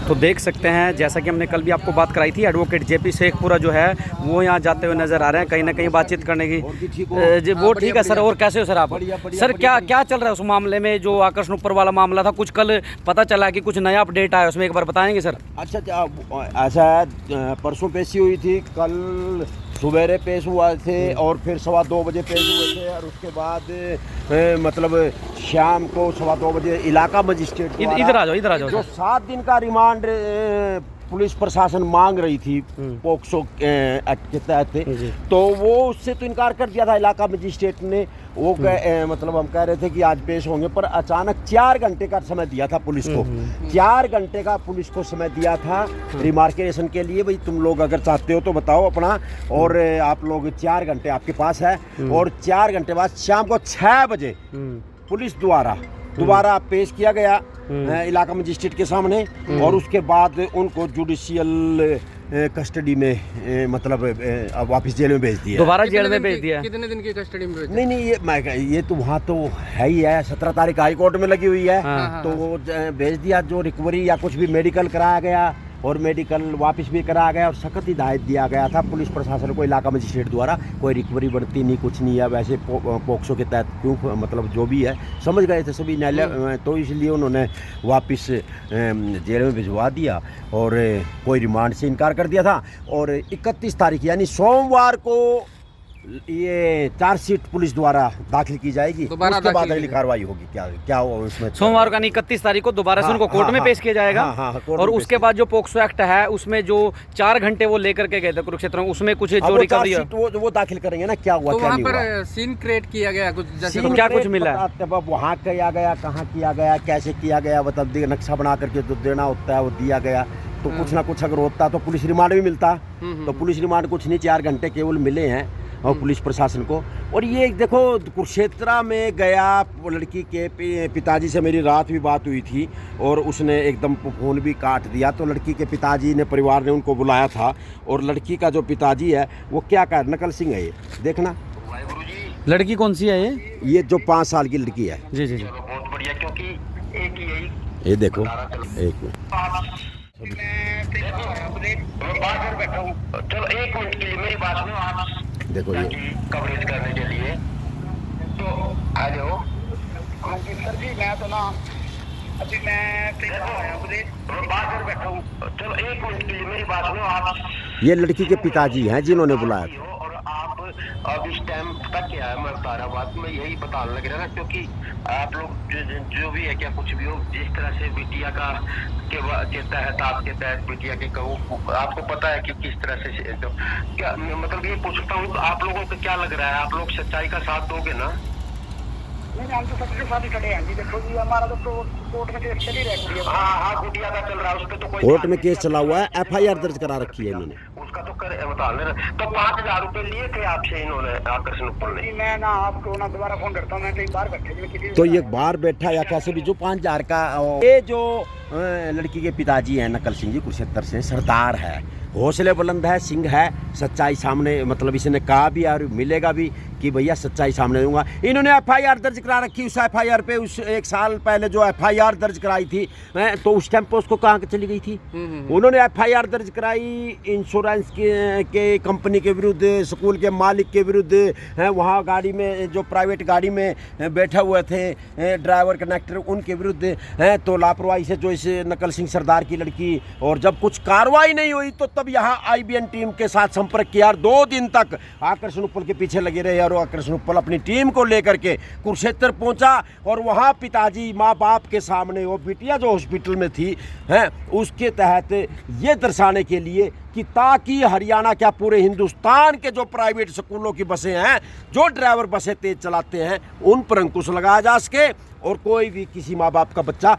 तो देख सकते हैं जैसा कि हमने कल भी आपको बात कराई थी, एडवोकेट जेपी शेखपुरा जो है वो यहाँ जाते हुए नजर आ रहे हैं कहीं ना कहीं बातचीत करने की। वो ठीक है सर, और कैसे हो सर आप? सर क्या क्या चल रहा है उस मामले में जो आकर्षण ऊपर वाला मामला था? कुछ कल पता चला कि कुछ नया अपडेट आया, उसमें एक बार बताएंगे सर? अच्छा, ऐसा है, परसों पेशी हुई थी, कल सवेरे पेश हुआ थे और फिर 2:15 बजे पेश हुए थे, और उसके बाद मतलब शाम को 2:15 बजे इलाका मजिस्ट्रेट इधर आ जाओ जो 7 दिन का रिमांड पुलिस प्रशासन मांग रही थी पोक्सो एक्ट के तहत, तो वो उससे तो इनकार कर दिया था इलाका मजिस्ट्रेट ने। वो मतलब हम कह रहे थे कि आज पेश होंगे, पर अचानक 4 घंटे का समय दिया था पुलिस को। 4 घंटे का पुलिस को समय दिया था रिमार्केशन के लिए, भाई तुम लोग अगर चाहते हो तो बताओ अपना, और आप लोग 4 घंटे आपके पास है। और 4 घंटे बाद शाम को 6 बजे पुलिस द्वारा दोबारा पेश किया गया इलाका मजिस्ट्रेट के सामने, और उसके बाद उनको जुडिशियल कस्टडी में मतलब वापस जेल में भेज दिया। दोबारा जेल में भेज दिया? कितने दिन की कस्टडी में भेज? नहीं, ये तो वहाँ तो है ही है, 17 तारीख हाई कोर्ट में लगी हुई है। तो वो भेज दिया, जो रिकवरी या कुछ भी मेडिकल कराया गया और मेडिकल वापस भी कराया गया, और सख्त हिदायत दिया गया था पुलिस प्रशासन को इलाका मजिस्ट्रेट द्वारा, कोई रिकवरी बढ़ती नहीं, कुछ नहीं है वैसे पोक्सो के तहत, क्यों मतलब जो भी है समझ गए थे सभी न्यायालय, तो इसलिए उन्होंने वापस जेल में भिजवा दिया और कोई रिमांड से इनकार कर दिया था। और 31 तारीख यानी सोमवार को ये चार्जशीट पुलिस द्वारा दाखिल की जाएगी, उसके बाद अगली कार्रवाई होगी। क्या हो उसमें? सोमवार का नहीं, 31 तारीख को दोबारा से उनको कोर्ट में पेश किया जाएगा। और उसके बाद जो पोक्सो एक्ट है उसमें जो 4 घंटे वो लेकर के गए थे कुरुक्षेत्र में, उसमें कुछ जो रिकवरी वो दाखिल करेंगे ना, क्या हुआ, तो वहाँ पर सीन क्रिएट किया गया कुछ, जैसे क्या कुछ मिला, वहाँ किया गया, कहाँ किया गया, कैसे किया गया, मतलब नक्शा बना करके जो देना होता है वो दिया गया। तो कुछ ना कुछ अगर होता तो पुलिस रिमांड भी मिलता, तो पुलिस रिमांड कुछ नहीं, 4 घंटे केवल मिले हैं और पुलिस प्रशासन को। और ये देखो, कुरुक्षेत्र में गया, लड़की के पिताजी से मेरी रात भी बात हुई थी और उसने एकदम फ़ोन भी काट दिया। तो लड़की के पिताजी ने, परिवार ने उनको बुलाया था, और लड़की का जो पिताजी है वो क्या कह, नकल सिंह है ये, देखना। लड़की कौन सी है ये जो 5 साल की लड़की है। जी जी जी, बहुत बढ़िया, क्योंकि एक ही ये देखो, एक मिनट, चलो 1 मिनट के लिए मेरी बात सुनो आप, देखो ये कवरेज करने के लिए तो आ जाओ। सर जी मैं तो ना अभी मैं बात कर बैठा हूँ, चलो 1 मिनट के लिए मेरी बात सुनो आप। ये लड़की के पिताजी हैं जिन्होंने बुलाया था। और आप अब इस टाइम पता क्या है, मैं बता रहा बात, मैं यही बताने लग रहा ना, क्योंकि आप लोग जो भी है, क्या कुछ भी हो, जिस तरह से बिटिया का के तहत, आपके तहत बिटिया के कहूँ, आपको पता है कि किस तरह से, तो क्या मतलब ये पूछता हूँ, आप लोगों को क्या लग रहा है, आप लोग सच्चाई का साथ दोगे ना? नहीं, हम तो सबके साथ ही खड़े हैं जी। देखो जी, हमारा तो कोर्ट में केस चल ही रहा है। हाँ, गुड़िया का चल रहा है, उस पर तो कोई कोर्ट में केस चला हुआ है, FIR दर्ज करा रखी है इन्होंने, उसका तो कर बता ले। तो 5,000 रुपए लिए थे आपसे इन्होंने, आकर्षण ऊपर ने? मैं ना आपको ना दोबारा फोन करता हूँ, मैं कहीं बाहर बैठे, तो ये बाहर बैठा या कैसे भी, जो 5,000 का, ये जो लड़की के पिताजी हैं नकल सिंह जी, कुरुक्षेत्र से, सरदार है, हौसले बुलंद है, सिंह है, सच्चाई सामने, मतलब इसने कहा भी और मिलेगा भी कि भैया सच्चाई सामने दूंगा। इन्होंने FIR दर्ज करा रखी, उस FIR पे उस 1 साल पहले जो FIR दर्ज कराई थी, तो उस टाइम पे उसको कहाँ चली गई थी? उन्होंने FIR दर्ज कराई इंश्योरेंस के कंपनी के विरुद्ध, स्कूल के मालिक के विरुद्ध, वहाँ गाड़ी में जो प्राइवेट गाड़ी में बैठे हुए थे ड्राइवर कंडक्टर, उनके विरुद्ध। तो लापरवाही से जो इस नकल सिंह सरदार की लड़की, और जब कुछ कार्रवाई नहीं हुई तो तब यहाँ IBN टीम के साथ संपर्क किया, 2 दिन तक आकर्षण उपल के पीछे लगे रहे, और आकर्षण उपल अपनी टीम को लेकर के कुरुक्षेत्र पहुंचा, और वहाँ पिताजी माँ बाप के सामने वो बिटिया जो हॉस्पिटल में थी उसके तहत ये दर्शाने के लिए कि ताकि हरियाणा क्या पूरे हिंदुस्तान के जो प्राइवेट स्कूलों की बसें हैं, जो ड्राइवर बसें तेज चलाते हैं, उन पर अंकुश लगाया जा सके, और कोई भी किसी माँ बाप का बच्चा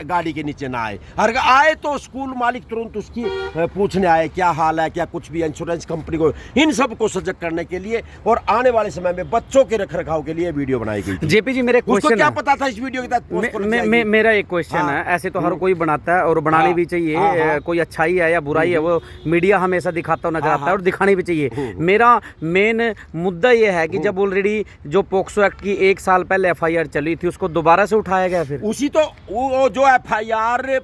गाड़ी के नीचे ना आए। अगर आए तो स्कूल मालिक तुरंत उसकी पूछने आए क्या हाल है, क्या कुछ भी, इंश्योरेंस कंपनी को, इन सब को सजग करने के लिए और आने वाले समय में बच्चों के रखरखाव के लिए वीडियो बनाई गई। जेपी जी, मेरे क्वेश्चन क्या पता था इस वीडियो के तहत? मेरा एक क्वेश्चन है, ऐसे तो हर कोई बनाता है और बनानी भी चाहिए, कोई अच्छाई है या बुराई है वो मीडिया हमेशा दिखाता हुआ नजर आता है और दिखानी भी चाहिए। मेरा मेन मुद्दा ये है कि जब ऑलरेडी जो पोक्सो एक्ट की 1 साल पहले FIR चली थी, उसको दोबारा से उठाया गया, फिर उसी तो वो जो FIR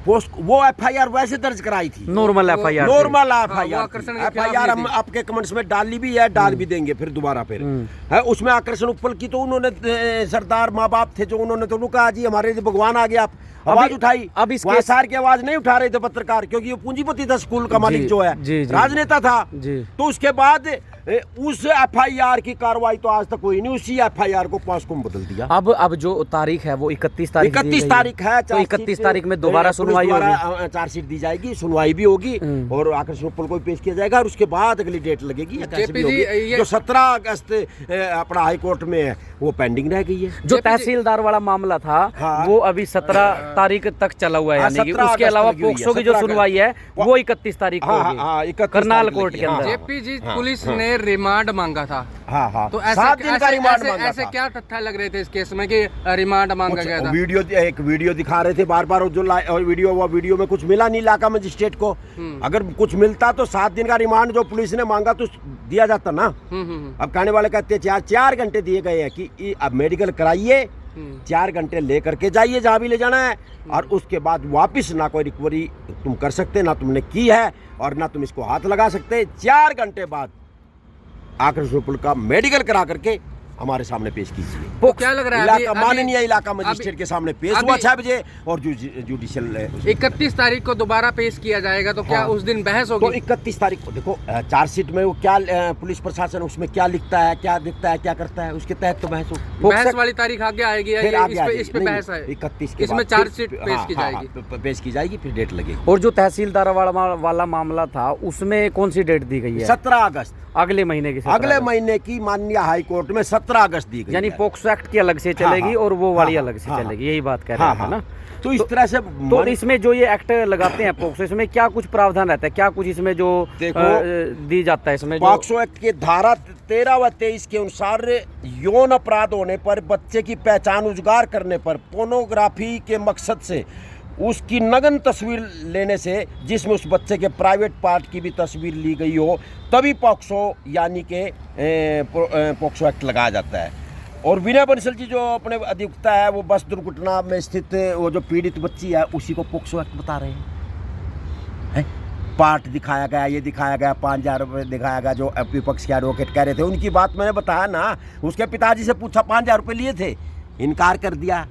वो FIR वैसे दर्ज कराई थी, नॉर्मल FIR नॉर्मल वो FIR आकर्षण के खिलाफ FIR नहीं हम थी। आपके कमेंट्स में डाली भी है, डाल भी देंगे फिर दोबारा फिर है। उसमें आकर्षण उपल की तो उन्होंने सरदार माँ बाप थे जो उन्होंने तो कहा जी हमारे जो भगवान आ गया, आप आवाज उठाई। अब इस वहाँ केस- सार की आवाज नहीं उठा रहे थे पत्रकार, क्योंकि वो पूंजीपति था स्कूल का मालिक जो है, जी, जी। राजनेता था। जी। तो उसके बाद उस FIR की कार्रवाई तो आज तक कोई नहीं, उसी FIR को पास्को में बदल दिया। अब जो तारीख है वो 31 तारीख दी 31 गई तारीख है, तो 31 तारीख में दोबारा सुनवाई होगी, चार्जशीट दी जाएगी, सुनवाई भी होगी और आकर्षण उपल को भी पेश किया जाएगा और उसके बाद अगली डेट लगेगी या कैसे भी JP जी, होगी। ये- जो 17 अगस्त अपना हाई कोर्ट में है वो पेंडिंग रह गई है। जो तहसीलदार वाला मामला था हाँ। वो अभी 17 तारीख तक चला हुआ है, हाँ, यानी कि 17 उसके अगस्त अलावा लगी हुई है, पोक्सो की जो 17 सुनवाई है वो 31 तारीख को हाँ, होगी, हाँ, 31 करनाल तारीख कोर्ट लगी, के अंदर। हाँ। JP जी, पुलिस ने रिमांड मांगा था, हाँ हाँ तो ऐसे 7 दिन का रिमांड ऐसे, मांगा ऐसे था। क्या तथ्य लग रहे थे इस केस में कि रिमांड मांगा गया था? एक वीडियो दिखा रहे थे बार बार, जो वीडियो में कुछ मिला नहीं इलाका मजिस्ट्रेट को। अगर कुछ मिलता तो 7 दिन का रिमांड जो पुलिस ने मांगा तो दिया जाता ना। अब कहने वाले कहते हैं 4 घंटे दिए गए हैं कि अब मेडिकल कराइए, 4 घंटे लेकर के जाइए जहाँ भी ले जाना है और उसके बाद वापस ना कोई रिकवरी तुम कर सकते, ना तुमने की है और ना तुम इसको हाथ लगा सकते। 4 घंटे बाद आकर्षण उपल का मेडिकल करा करके हमारे सामने पेश कीजिए। तो क्या लग रहा है इलाका माननीय इलाका मजिस्ट्रेट के सामने पेश हुआ 6 बजे और जुडिशियल 31 तारीख को दोबारा पेश किया जाएगा, तो क्या हाँ। उस दिन बहस तो होगी? 31 तारीख को देखो चार्जशीट में वो क्या पुलिस प्रशासन उसमें क्या लिखता है, क्या दिखता है, क्या करता है, उसके तहत तो बहस हो। बहस वाली तारीख आगे आएगी या फिर ये आगे इस पे बहस है? 31 के इसमें बाद चार्जशीट फिर- पेश हाँ, की हाँ, जाएगी। हाँ, पेश की जाएगी, फिर डेट लगेगी। और जो तहसीलदार वाला मामला था उसमें कौन सी डेट दी गई है? 17 अगस्त अगले महीने की 17 अगले अगस्त। महीने की माननीय हाई कोर्ट में 17 अगस्त दी गई यानी है। पोक्सो एक्ट की अलग से चलेगी हाँ, और वो वाली हाँ, अलग से हाँ, चलेगी, यही बात कह रहे हाँ हैं ना। तो इस तरह से तो इसमें जो ये एक्ट लगाते हैं पोक्सो, इसमें क्या कुछ प्रावधान रहता है, क्या कुछ इसमें जो देखो, दी जाता है इसमें जो पॉक्सो एक्ट के धारा 13 व 23 के अनुसार यौन अपराध होने पर, बच्चे की पहचान उजागर करने पर, पोर्नोग्राफी के मकसद से उसकी नग्न तस्वीर लेने से जिसमें उस बच्चे के प्राइवेट पार्ट की भी तस्वीर ली गई हो, तभी पॉक्सो यानी कि पॉक्सो एक्ट लगाया जाता है। और विनय बंसल जी जो अपने अधिवक्ता है वो बस दुर्घटना में स्थित वो जो पीड़ित बच्ची है उसी को पॉक्सो एक्ट बता रहे हैं। पार्ट दिखाया गया, ये दिखाया गया, 5,000 रुपये दिखाया गया, जो विपक्ष के एडवोकेट कह रहे थे उनकी बात मैंने बताया ना। उसके पिताजी से पूछा 5,000 रुपये लिए थे, इनकार कर दिया,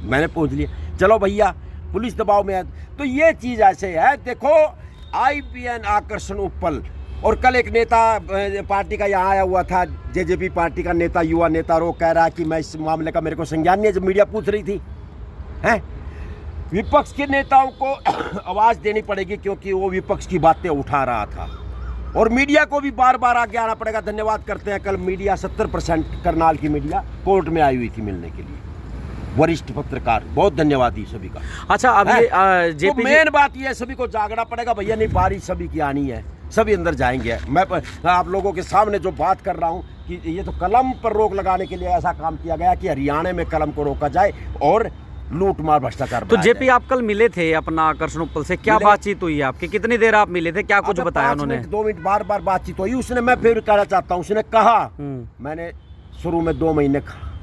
मैंने पूछ लिया, चलो भैया पुलिस दबाव में है। तो ये चीज़ ऐसे है। देखो IPN आकर्षण उपल और कल एक नेता पार्टी का यहाँ आया हुआ था, JJP पार्टी का नेता, युवा नेता, रो कह रहा है कि मैं इस मामले का मेरे को संज्ञान नहीं है, जब मीडिया पूछ रही थी। हैं विपक्ष के नेताओं को आवाज़ देनी पड़ेगी क्योंकि वो विपक्ष की बातें उठा रहा था और मीडिया को भी बार बार आगे आना पड़ेगा। धन्यवाद करते हैं, कल मीडिया 70% करनाल की मीडिया कोर्ट में आई हुई थी मिलने के लिए, वरिष्ठ पत्रकार, बहुत धन्यवाद ही सभी का। अच्छा अब ये तो JP मेन बात ये है सभी को जागना पड़ेगा भैया, नहीं बारिश सभी की आनी है, सभी अंदर जाएंगे। मैं आप लोगों के सामने जो बात कर रहा हूँ कि ये तो कलम पर रोक लगाने के लिए ऐसा काम किया गया कि हरियाणा में कलम को रोका जाए और लूट मार भ्रष्टाचार तो बढ़ाया JP जाए। आप कल मिले थे अपना आकर्षण उपल से, क्या मिले। बातचीत हुई है आपकी, कितनी देर आप मिले थे, क्या कुछ अबे बताया 5 उन्होंने? मिनट 2 मिनट बार बार बातचीत हुई उसने। मैं फिर कहना चाहता हूँ, उसने कहा मैंने शुरू में 2 महीने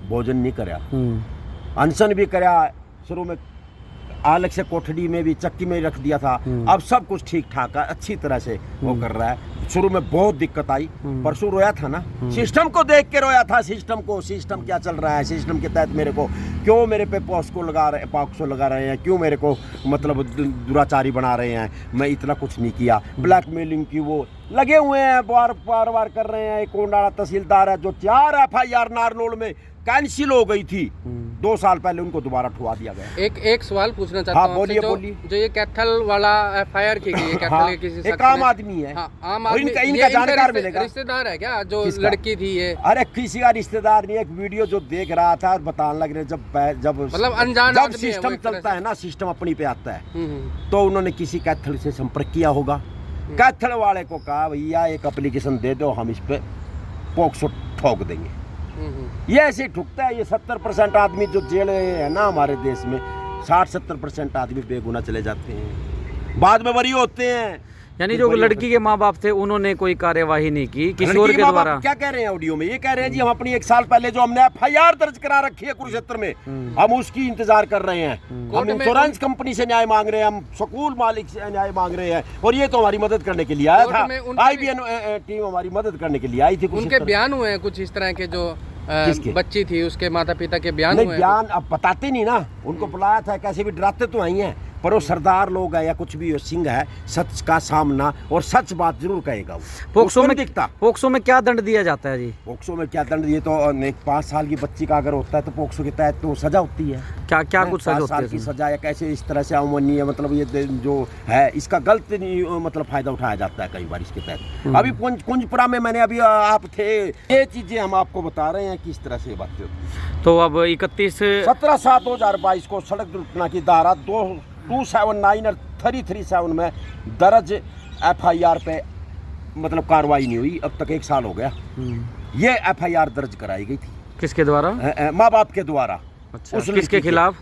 भोजन नहीं कराया, अनशन भी कराया, शुरू में अलग से कोठड़ी में भी चक्की में रख दिया था, अब सब कुछ ठीक ठाक है, अच्छी तरह से वो कर रहा है। शुरू में बहुत दिक्कत आई, परसों रोया था ना, सिस्टम को देख के रोया था, सिस्टम को, सिस्टम क्या चल रहा है, सिस्टम के तहत मेरे को क्यों मेरे पे पॉक्सो लगा रहे हैं, क्यों मेरे को मतलब दुराचारी बना रहे हैं, मैं इतना कुछ नहीं किया। ब्लैकमेलिंग की वो लगे हुए हैं, बार कर रहे हैं। एक कोंडाना तहसीलदार है जो 4 FIR नारनौल में कैंसिल हो गई थी 2 साल पहले, उनको दोबारा ठुआ दिया गया। एक सवाल पूछना चाहता हाँ, हूँ आपसे, बोलिए। जो ये कैथल वाला FIR की गई है, कैथल हाँ, के किसी एक शख्स आम ने- आदमी है। हाँ, आम और आदमी, इनका ये जानकार मिलेगा। रिश्तेदार है क्या जो किसका? लड़की थी ये? अरे किसी का रिश्तेदार नहीं, एक वीडियो जो देख रहा था बताने लग रहे, जब मतलब अनजान जब आदमी है वो सिस्टम एक तरह चलता से। है ना, सिस्टम अपनी पे आता है, हम्म। तो उन्होंने किसी कैथल से संपर्क किया होगा, कैथल वाले को कहा भैया एक एप्लीकेशन दे दो, हम इस पे पॉक्सो ठोक देंगे। ये ऐसे ही ठुकता है। ये 70% आदमी जो जेल है ना हमारे देश में, 60-70% आदमी बेगुनाह चले जाते हैं, बाद में बरी होते हैं। यानी जो लड़की के माँ बाप थे उन्होंने कोई कार्यवाही नहीं की किशोर के द्वारा। क्या कह रहे हैं ऑडियो में? ये कह रहे हैं जी हम अपनी 1 साल पहले जो हमने FIR दर्ज करा रखी है कुरुक्षेत्र में, हम उसकी इंतजार कर रहे हैं। हम इंश्योरेंस कंपनी से न्याय मांग रहे हैं, हम स्कूल मालिक से न्याय मांग रहे हैं, और ये तो हमारी मदद करने के लिए आया था। IBN टीम हमारी मदद करने के लिए आई थी। उनके बयान हुए हैं कुछ इस तरह के, जो बच्ची थी उसके माता पिता के बयान हुए हैं? बयान अब बताते नहीं ना, उनको बुलाया था, कैसे भी डराते तो आई हैं, पर वो सरदार लोग है या कुछ भी हो, सिंह है, सच का सामना और सच बात जरूर कहेगा वो। पोक्सो में दिखता, पोक्सो में क्या दंड दिया जाता है जी? पोक्सो में क्या दंड? ये तो 5 साल की बच्ची का अगर होता है तो पोक्सो के तहत तो सजा होती है। क्या क्या कुछ सजा होती है? 5 साल की सजा, या कैसे इस तरह से अवमाननीय, मतलब ये जो है इसका गलत मतलब फायदा उठाया जाता है कई बार इसके तहत। अभी कुंजपुरा में मैंने अभी आप थे, ये चीजें हम आपको बता रहे हैं किस तरह से ये बातें होती। तो अब 17/7/2022 को सड़क दुर्घटना की धारा 279 और 337 में दर्ज FIR पे मतलब कार्रवाई नहीं हुई। अब तक 1 साल हो गया। ये FIR दर्ज कराई गई थी किसके द्वारा? माँ बाप के द्वारा। अच्छा, किसके खिलाफ?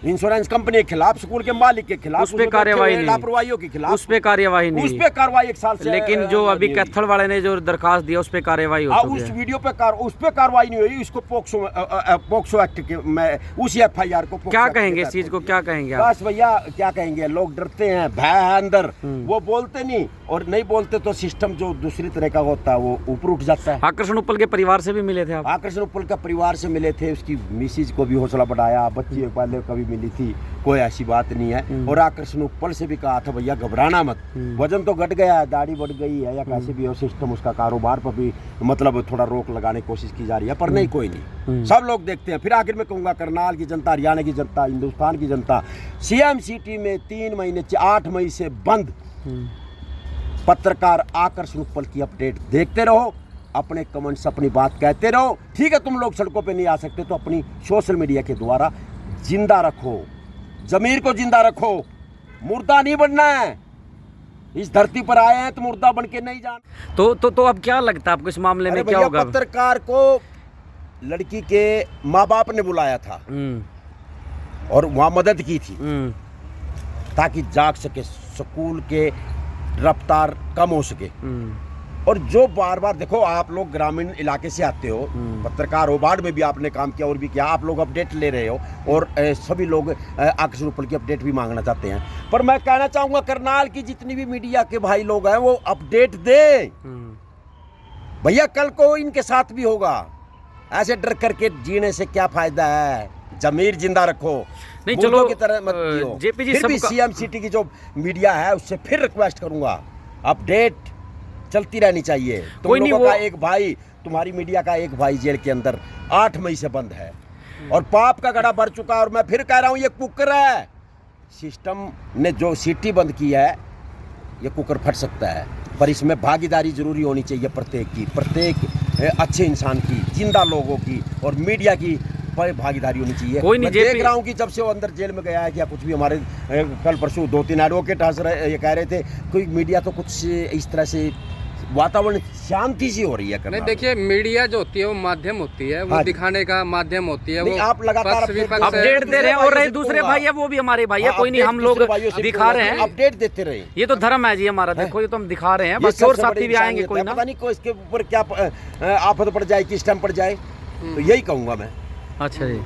इंश्योरेंस कंपनी के खिलाफ, स्कूल के मालिक के खिलाफ, उस पे कार्यवाही नहीं, लापरवाहियों के खिलाफ उस पे कार्यवाही नहीं, उस पे कार्रवाई 1 साल से। लेकिन जो अभी कैथल वाले ने जो दरखास्त दिया उस पे कार्यवाही हो चुकी है। उस वीडियो पे उस पे कार्रवाई नहीं हुई। इसको पोक्सो एक्ट के में उसी FIR को क्या कहेंगे इस चीज को, क्या कहेंगे आप? बस भैया क्या कहेंगे, लोग डरते हैं, भय है अंदर, वो बोलते नहीं, और नहीं बोलते तो सिस्टम जो दूसरी तरह का होता है वो ऊपर उठ जाता है। आकर्षण उपल के परिवार से भी मिले थे आप? आकर्षण उपल का परिवार से मिले थे, उसकी मिसिज को भी हौसला बढ़ाया, बच्ची पहले कभी मिली थी, कोई ऐसी बात नहीं है। और आकर्षण उपल से भी कहा था भैया घबराना मत, वजन तो घट गया है, दाढ़ी बढ़ गई है, या कैसे भी हो सिस्टम, उसका कारोबार पर भी मतलब थोड़ा रोक लगाने की कोशिश की जा रही है, पर नहीं, कोई नहीं, सब लोग देखते हैं। फिर आखिर में कहूँगा करनाल की जनता, हरियाणा की जनता, हिंदुस्तान की जनता, CMCT में 3 महीने 8 मई से बंद पत्रकार आकर्षण उपल की अपडेट देखते रहो, अपने कमेंट्स, अपनी बात कहते रहो। ठीक है, तुम लोग सड़कों पे नहीं आ सकते तो अपनी सोशल मीडिया के द्वारा जिंदा रखो, जमीर को जिंदा रखो, मुर्दा नहीं बनना है। इस धरती पर आए हैं तो मुर्दा बन के नहीं जाना। तो अब क्या लगता है आपको इस मामले में क्या होगा? पत्रकार को लड़की के माँ बाप ने बुलाया था और वहाँ मदद की थी ताकि जाग सके, स्कूल के रफ्तार कम हो सके। और जो बार बार देखो, आप लोग ग्रामीण इलाके से आते हो, पत्रकार हो, बाढ़ में भी आपने काम किया और भी किया, आप लोग अपडेट ले रहे हो, और सभी लोग आकर्षण उपल की अपडेट भी मांगना चाहते हैं। पर मैं कहना चाहूँगा करनाल की जितनी भी मीडिया के भाई लोग हैं वो अपडेट दे भैया, कल को इनके साथ भी होगा। ऐसे डर करके जीने से क्या फायदा है, जमीर जिंदा रखो, नहीं चलो की तरह मत जियो। JP जी, फिर भी CMCT की जो मीडिया है उससे फिर रिक्वेस्ट करूंगा, अपडेट चलती रहनी चाहिए। तुम लोगों का एक भाई, तुम्हारी मीडिया का एक भाई जेल के अंदर 8 मई से बंद है, और पाप का घड़ा भर चुका है। और मैं फिर कह रहा हूं, ये कुकर है, सिस्टम ने जो सीटी बंद की है, ये कुकर फट सकता है, पर इसमें भागीदारी जरूरी होनी चाहिए प्रत्येक की, प्रत्येक अच्छे इंसान की, जिंदा लोगों की, और मीडिया की भागीदारी होनी चाहिए। कोई नहीं, मैं देख रहा हूँ कि जब से वो अंदर जेल में गया है या कुछ भी, हमारे कल परसों 2-3 एडवोकेट हंस रहे, ये कह रहे थे कोई मीडिया तो कुछ इस तरह से वातावरण शांति सी हो रही है। नहीं, देखिए, मीडिया जो होती है वो माध्यम होती है, वो दिखाने का माध्यम होती है। वो आप लगातार अपडेट दे रहे हैं, और रहे दूसरे भाई है वो भी हमारे भाई है, कोई नहीं, हम लोग दिखा रहे हैं, अपडेट देते रहे। ये तो धर्म है जी हमारा, देखो ये तो हम दिखा रहे हैं, बस और साथी भी आएंगे, कोई ना, पता नहीं को इसके ऊपर क्या आफत पड़ जाए, किस टाइम पड़ जाए, तो यही कहूँगा मैं। अच्छा जी।